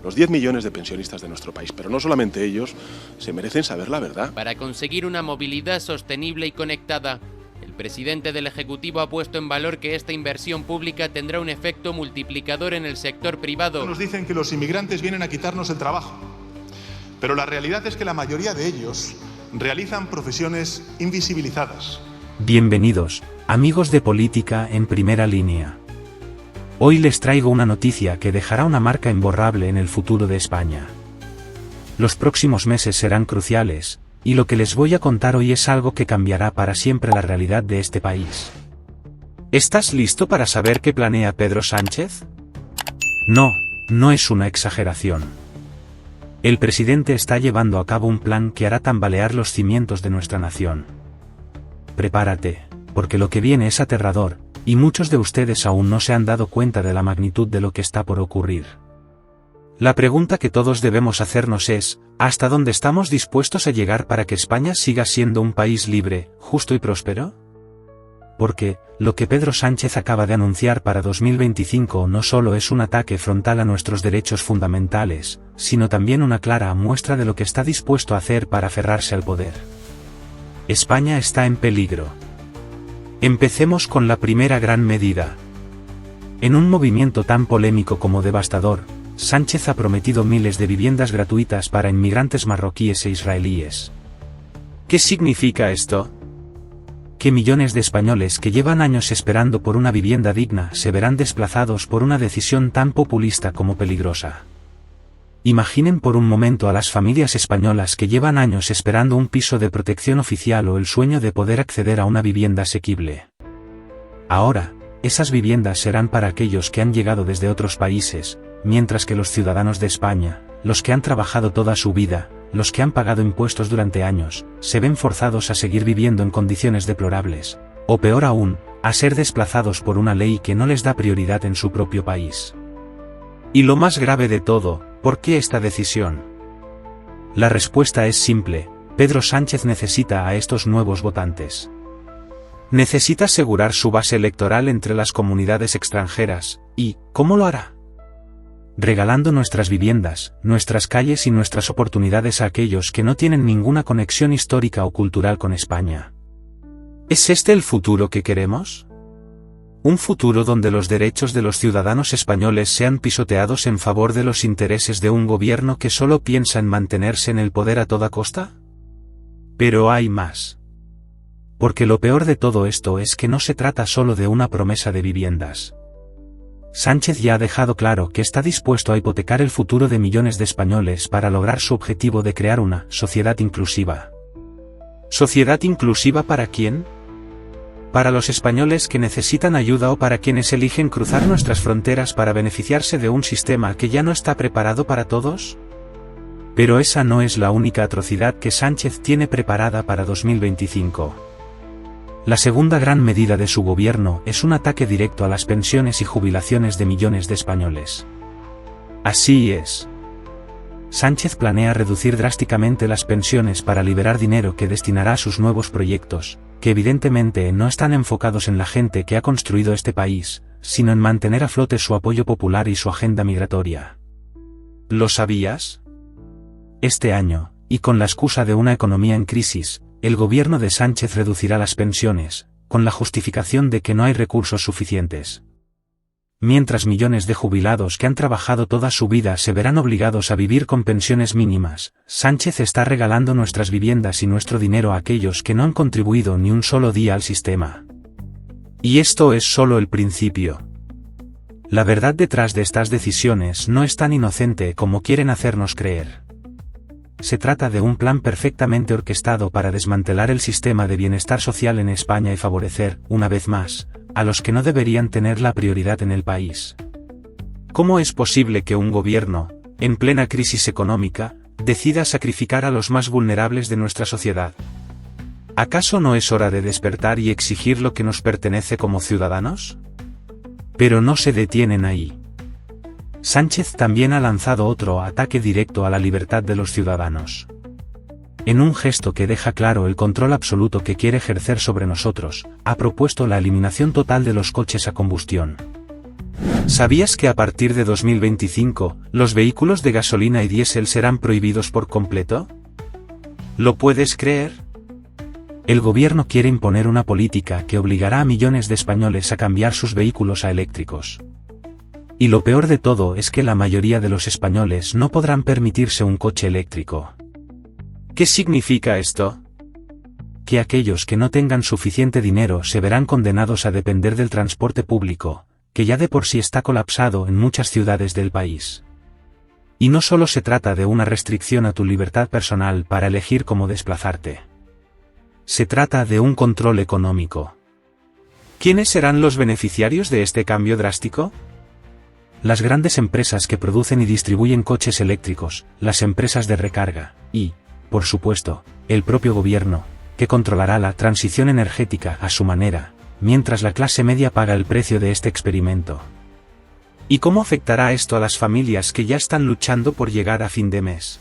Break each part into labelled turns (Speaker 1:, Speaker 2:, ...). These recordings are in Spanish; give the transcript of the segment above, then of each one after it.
Speaker 1: los 10 millones de pensionistas de nuestro país. Pero no solamente ellos se merecen saber la verdad.
Speaker 2: Para conseguir una movilidad sostenible y conectada, el presidente del Ejecutivo ha puesto en valor que esta inversión pública tendrá un efecto multiplicador en el sector privado.
Speaker 3: Nos dicen que los inmigrantes vienen a quitarnos el trabajo, pero la realidad es que la mayoría de ellos realizan profesiones invisibilizadas.
Speaker 4: Bienvenidos, amigos de Política en Primera Línea. Hoy les traigo una noticia que dejará una marca imborrable en el futuro de España. Los próximos meses serán cruciales, y lo que les voy a contar hoy es algo que cambiará para siempre la realidad de este país. ¿Estás listo para saber qué planea Pedro Sánchez? No es una exageración. El presidente está llevando a cabo un plan que hará tambalear los cimientos de nuestra nación. Prepárate, porque lo que viene es aterrador, y muchos de ustedes aún no se han dado cuenta de la magnitud de lo que está por ocurrir. La pregunta que todos debemos hacernos es, ¿hasta dónde estamos dispuestos a llegar para que España siga siendo un país libre, justo y próspero? Porque, lo que Pedro Sánchez acaba de anunciar para 2025 no solo es un ataque frontal a nuestros derechos fundamentales, sino también una clara muestra de lo que está dispuesto a hacer para aferrarse al poder. España está en peligro. Empecemos con la primera gran medida. En un movimiento tan polémico como devastador, Sánchez ha prometido miles de viviendas gratuitas para inmigrantes marroquíes e israelíes. ¿Qué significa esto? Que millones de españoles que llevan años esperando por una vivienda digna se verán desplazados por una decisión tan populista como peligrosa. Imaginen por un momento a las familias españolas que llevan años esperando un piso de protección oficial o el sueño de poder acceder a una vivienda asequible. Ahora, esas viviendas serán para aquellos que han llegado desde otros países, mientras que los ciudadanos de España, los que han trabajado toda su vida, los que han pagado impuestos durante años, se ven forzados a seguir viviendo en condiciones deplorables, o peor aún, a ser desplazados por una ley que no les da prioridad en su propio país. Y lo más grave de todo, ¿por qué esta decisión? La respuesta es simple: Pedro Sánchez necesita a estos nuevos votantes. Necesita asegurar su base electoral entre las comunidades extranjeras, ¿y cómo lo hará? Regalando nuestras viviendas, nuestras calles y nuestras oportunidades a aquellos que no tienen ninguna conexión histórica o cultural con España. ¿Es este el futuro que queremos? ¿Un futuro donde los derechos de los ciudadanos españoles sean pisoteados en favor de los intereses de un gobierno que solo piensa en mantenerse en el poder a toda costa? Pero hay más. Porque lo peor de todo esto es que no se trata solo de una promesa de viviendas. Sánchez ya ha dejado claro que está dispuesto a hipotecar el futuro de millones de españoles para lograr su objetivo de crear una sociedad inclusiva. ¿Sociedad inclusiva para quién? ¿Para los españoles que necesitan ayuda o para quienes eligen cruzar nuestras fronteras para beneficiarse de un sistema que ya no está preparado para todos? Pero esa no es la única atrocidad que Sánchez tiene preparada para 2025. La segunda gran medida de su gobierno es un ataque directo a las pensiones y jubilaciones de millones de españoles. Así es. Sánchez planea reducir drásticamente las pensiones para liberar dinero que destinará a sus nuevos proyectos, que evidentemente no están enfocados en la gente que ha construido este país, sino en mantener a flote su apoyo popular y su agenda migratoria. ¿Lo sabías? Este año, y con la excusa de una economía en crisis, el gobierno de Sánchez reducirá las pensiones, con la justificación de que no hay recursos suficientes. Mientras millones de jubilados que han trabajado toda su vida se verán obligados a vivir con pensiones mínimas, Sánchez está regalando nuestras viviendas y nuestro dinero a aquellos que no han contribuido ni un solo día al sistema. Y esto es solo el principio. La verdad detrás de estas decisiones no es tan inocente como quieren hacernos creer. Se trata de un plan perfectamente orquestado para desmantelar el sistema de bienestar social en España y favorecer, una vez más, a los que no deberían tener la prioridad en el país. ¿Cómo es posible que un gobierno, en plena crisis económica, decida sacrificar a los más vulnerables de nuestra sociedad? ¿Acaso no es hora de despertar y exigir lo que nos pertenece como ciudadanos? Pero no se detienen ahí. Sánchez también ha lanzado otro ataque directo a la libertad de los ciudadanos. En un gesto que deja claro el control absoluto que quiere ejercer sobre nosotros, ha propuesto la eliminación total de los coches a combustión. ¿Sabías que a partir de 2025, los vehículos de gasolina y diésel serán prohibidos por completo? ¿Lo puedes creer? El gobierno quiere imponer una política que obligará a millones de españoles a cambiar sus vehículos a eléctricos. Y lo peor de todo es que la mayoría de los españoles no podrán permitirse un coche eléctrico. ¿Qué significa esto? Que aquellos que no tengan suficiente dinero se verán condenados a depender del transporte público, que ya de por sí está colapsado en muchas ciudades del país. Y no solo se trata de una restricción a tu libertad personal para elegir cómo desplazarte. Se trata de un control económico. ¿Quiénes serán los beneficiarios de este cambio drástico? Las grandes empresas que producen y distribuyen coches eléctricos, las empresas de recarga, y, por supuesto, el propio gobierno, que controlará la transición energética a su manera, mientras la clase media paga el precio de este experimento. ¿Y cómo afectará esto a las familias que ya están luchando por llegar a fin de mes?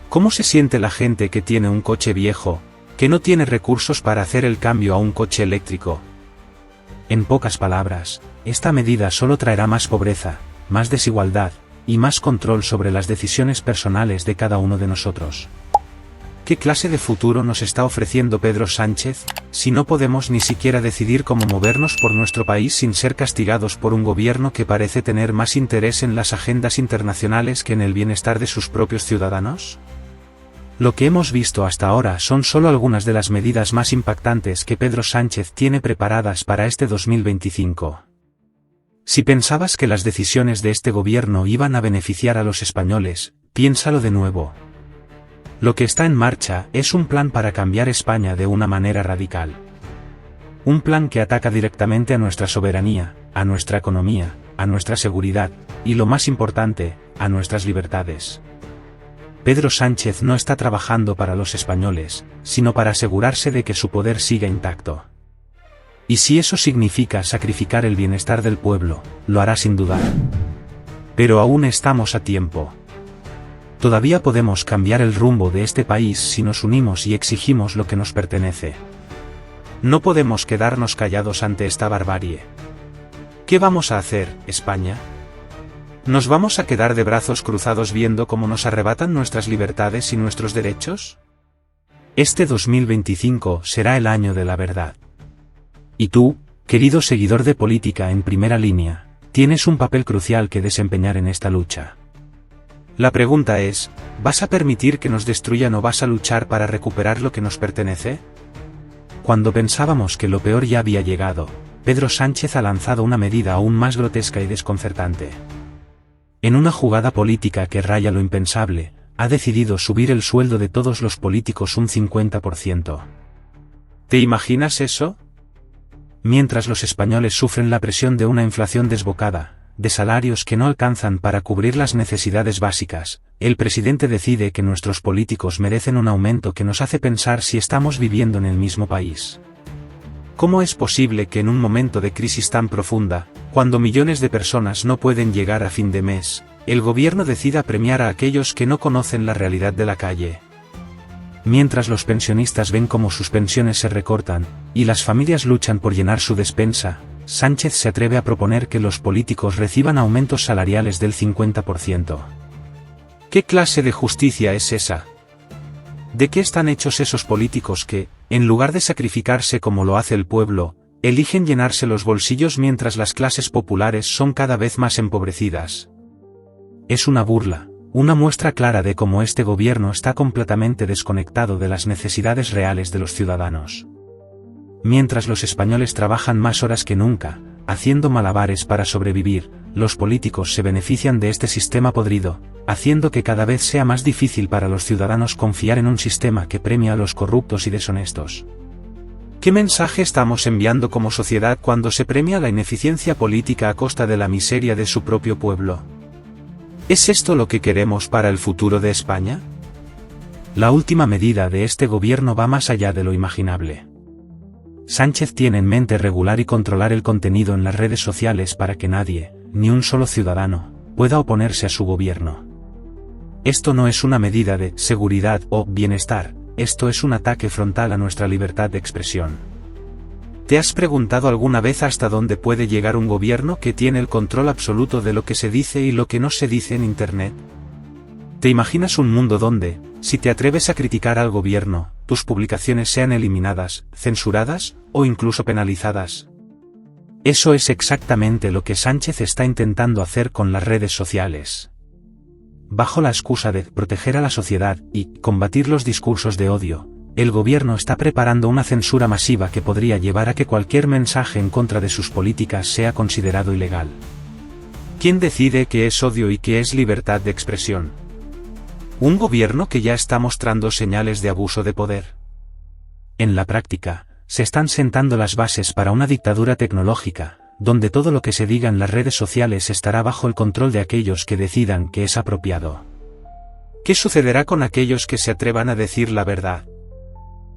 Speaker 4: ¿Cómo se siente la gente que tiene un coche viejo, que no tiene recursos para hacer el cambio a un coche eléctrico? En pocas palabras, esta medida solo traerá más pobreza, más desigualdad, y más control sobre las decisiones personales de cada uno de nosotros. ¿Qué clase de futuro nos está ofreciendo Pedro Sánchez, si no podemos ni siquiera decidir cómo movernos por nuestro país sin ser castigados por un gobierno que parece tener más interés en las agendas internacionales que en el bienestar de sus propios ciudadanos? Lo que hemos visto hasta ahora son solo algunas de las medidas más impactantes que Pedro Sánchez tiene preparadas para este 2025. Si pensabas que las decisiones de este gobierno iban a beneficiar a los españoles, piénsalo de nuevo. Lo que está en marcha es un plan para cambiar España de una manera radical. Un plan que ataca directamente a nuestra soberanía, a nuestra economía, a nuestra seguridad, y lo más importante, a nuestras libertades. Pedro Sánchez no está trabajando para los españoles, sino para asegurarse de que su poder siga intacto. Y si eso significa sacrificar el bienestar del pueblo, lo hará sin dudar. Pero aún estamos a tiempo. Todavía podemos cambiar el rumbo de este país si nos unimos y exigimos lo que nos pertenece. No podemos quedarnos callados ante esta barbarie. ¿Qué vamos a hacer, España? ¿Nos vamos a quedar de brazos cruzados viendo cómo nos arrebatan nuestras libertades y nuestros derechos? Este 2025 será el año de la verdad. Y tú, querido seguidor de Política en Primera Línea, tienes un papel crucial que desempeñar en esta lucha. La pregunta es, ¿vas a permitir que nos destruyan o vas a luchar para recuperar lo que nos pertenece? Cuando pensábamos que lo peor ya había llegado, Pedro Sánchez ha lanzado una medida aún más grotesca y desconcertante. En una jugada política que raya lo impensable, ha decidido subir el sueldo de todos los políticos un 50%. ¿Te imaginas eso? Mientras los españoles sufren la presión de una inflación desbocada, de salarios que no alcanzan para cubrir las necesidades básicas, el presidente decide que nuestros políticos merecen un aumento que nos hace pensar si estamos viviendo en el mismo país. ¿Cómo es posible que en un momento de crisis tan profunda, cuando millones de personas no pueden llegar a fin de mes, el gobierno decida premiar a aquellos que no conocen la realidad de la calle? Mientras los pensionistas ven cómo sus pensiones se recortan, y las familias luchan por llenar su despensa, Sánchez se atreve a proponer que los políticos reciban aumentos salariales del 50%. ¿Qué clase de justicia es esa? ¿De qué están hechos esos políticos que, en lugar de sacrificarse como lo hace el pueblo, eligen llenarse los bolsillos mientras las clases populares son cada vez más empobrecidas? Es una burla, una muestra clara de cómo este gobierno está completamente desconectado de las necesidades reales de los ciudadanos. Mientras los españoles trabajan más horas que nunca, haciendo malabares para sobrevivir, los políticos se benefician de este sistema podrido, haciendo que cada vez sea más difícil para los ciudadanos confiar en un sistema que premia a los corruptos y deshonestos. ¿Qué mensaje estamos enviando como sociedad cuando se premia la ineficiencia política a costa de la miseria de su propio pueblo? ¿Es esto lo que queremos para el futuro de España? La última medida de este gobierno va más allá de lo imaginable. Sánchez tiene en mente regular y controlar el contenido en las redes sociales para que nadie, ni un solo ciudadano, pueda oponerse a su gobierno. Esto no es una medida de seguridad o bienestar, esto es un ataque frontal a nuestra libertad de expresión. ¿Te has preguntado alguna vez hasta dónde puede llegar un gobierno que tiene el control absoluto de lo que se dice y lo que no se dice en Internet? ¿Te imaginas un mundo donde, si te atreves a criticar al gobierno, tus publicaciones sean eliminadas, censuradas, o incluso penalizadas? Eso es exactamente lo que Sánchez está intentando hacer con las redes sociales. Bajo la excusa de proteger a la sociedad y combatir los discursos de odio, el gobierno está preparando una censura masiva que podría llevar a que cualquier mensaje en contra de sus políticas sea considerado ilegal. ¿Quién decide qué es odio y qué es libertad de expresión? ¿Un gobierno que ya está mostrando señales de abuso de poder? En la práctica, se están sentando las bases para una dictadura tecnológica, donde todo lo que se diga en las redes sociales estará bajo el control de aquellos que decidan que es apropiado. ¿Qué sucederá con aquellos que se atrevan a decir la verdad?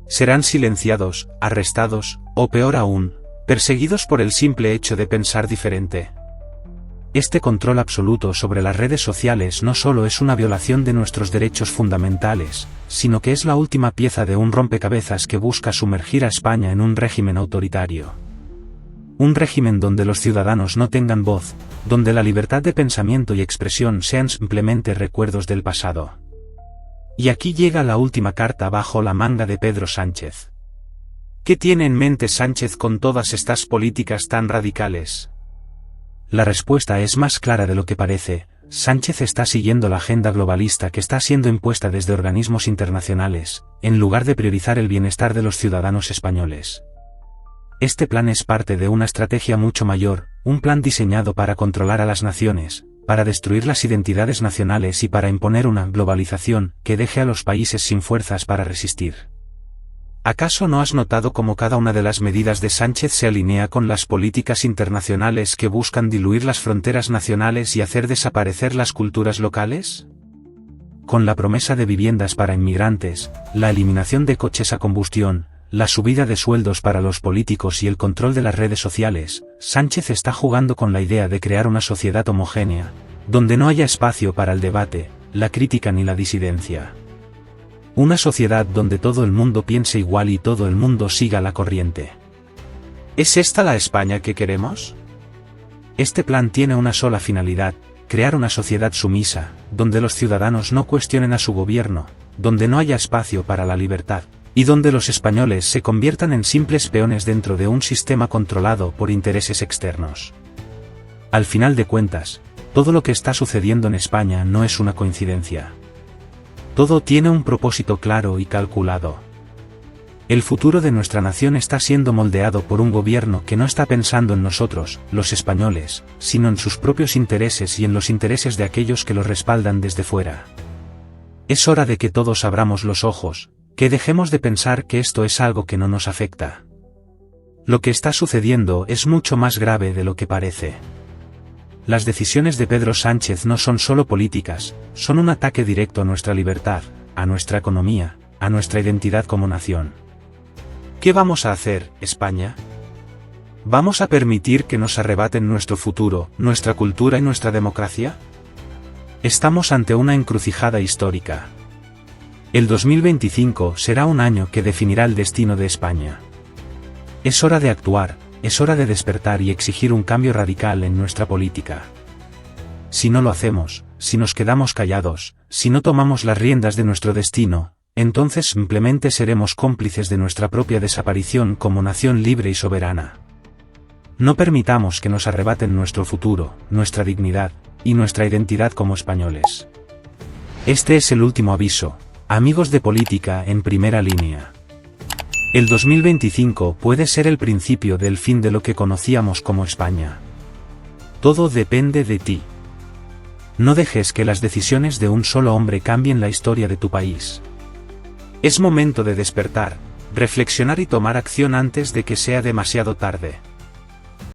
Speaker 4: Serán silenciados, arrestados, o peor aún, perseguidos por el simple hecho de pensar diferente. Este control absoluto sobre las redes sociales no solo es una violación de nuestros derechos fundamentales, sino que es la última pieza de un rompecabezas que busca sumergir a España en un régimen autoritario. Un régimen donde los ciudadanos no tengan voz, donde la libertad de pensamiento y expresión sean simplemente recuerdos del pasado. Y aquí llega la última carta bajo la manga de Pedro Sánchez. ¿Qué tiene en mente Sánchez con todas estas políticas tan radicales? La respuesta es más clara de lo que parece. Sánchez está siguiendo la agenda globalista que está siendo impuesta desde organismos internacionales, en lugar de priorizar el bienestar de los ciudadanos españoles. Este plan es parte de una estrategia mucho mayor, un plan diseñado para controlar a las naciones, para destruir las identidades nacionales y para imponer una globalización que deje a los países sin fuerzas para resistir. ¿Acaso no has notado cómo cada una de las medidas de Sánchez se alinea con las políticas internacionales que buscan diluir las fronteras nacionales y hacer desaparecer las culturas locales? Con la promesa de viviendas para inmigrantes, la eliminación de coches a combustión, la subida de sueldos para los políticos y el control de las redes sociales, Sánchez está jugando con la idea de crear una sociedad homogénea, donde no haya espacio para el debate, la crítica ni la disidencia. Una sociedad donde todo el mundo piense igual y todo el mundo siga la corriente. ¿Es esta la España que queremos? Este plan tiene una sola finalidad: crear una sociedad sumisa, donde los ciudadanos no cuestionen a su gobierno, donde no haya espacio para la libertad, y donde los españoles se conviertan en simples peones dentro de un sistema controlado por intereses externos. Al final de cuentas, todo lo que está sucediendo en España no es una coincidencia. Todo tiene un propósito claro y calculado. El futuro de nuestra nación está siendo moldeado por un gobierno que no está pensando en nosotros, los españoles, sino en sus propios intereses y en los intereses de aquellos que los respaldan desde fuera. Es hora de que todos abramos los ojos, que dejemos de pensar que esto es algo que no nos afecta. Lo que está sucediendo es mucho más grave de lo que parece. Las decisiones de Pedro Sánchez no son solo políticas, son un ataque directo a nuestra libertad, a nuestra economía, a nuestra identidad como nación. ¿Qué vamos a hacer, España? ¿Vamos a permitir que nos arrebaten nuestro futuro, nuestra cultura y nuestra democracia? Estamos ante una encrucijada histórica. El 2025 será un año que definirá el destino de España. Es hora de actuar, es hora de despertar y exigir un cambio radical en nuestra política. Si no lo hacemos, si nos quedamos callados, si no tomamos las riendas de nuestro destino, entonces simplemente seremos cómplices de nuestra propia desaparición como nación libre y soberana. No permitamos que nos arrebaten nuestro futuro, nuestra dignidad, y nuestra identidad como españoles. Este es el último aviso. Amigos de Política en Primera Línea. El 2025 puede ser el principio del fin de lo que conocíamos como España. Todo depende de ti. No dejes que las decisiones de un solo hombre cambien la historia de tu país. Es momento de despertar, reflexionar y tomar acción antes de que sea demasiado tarde.